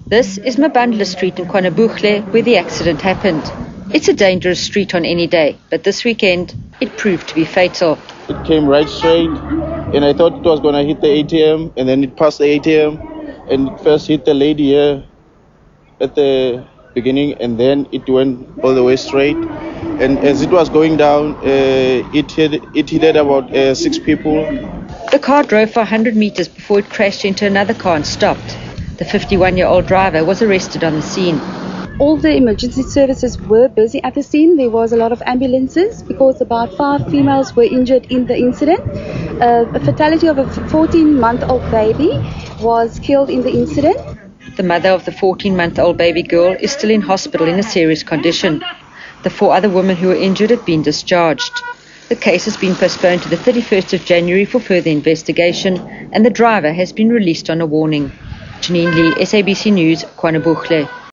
This is Mabandla Street in KwaNobuhle, where the accident happened. It's a dangerous street on any day, but this weekend it proved to be fatal. It came right straight, and I thought it was going to hit the ATM, and then it passed the ATM, and it first hit the lady here at the beginning, and then it went all the way straight. And as it was going down, it hit about 6 people. The car drove for 100 meters before it crashed into another car and stopped. The 51-year-old driver was arrested on the scene. All the emergency services were busy at the scene. There was a lot of ambulances because about 5 females were injured in the incident. A fatality of a 14-month-old baby was killed in the incident. The mother of the 14-month-old baby girl is still in hospital in a serious condition. The 4 other women who were injured have been discharged. The case has been postponed to the 31st of January for further investigation, and the driver has been released on a warning. Janine Lee, SABC News, KwaNobuhle.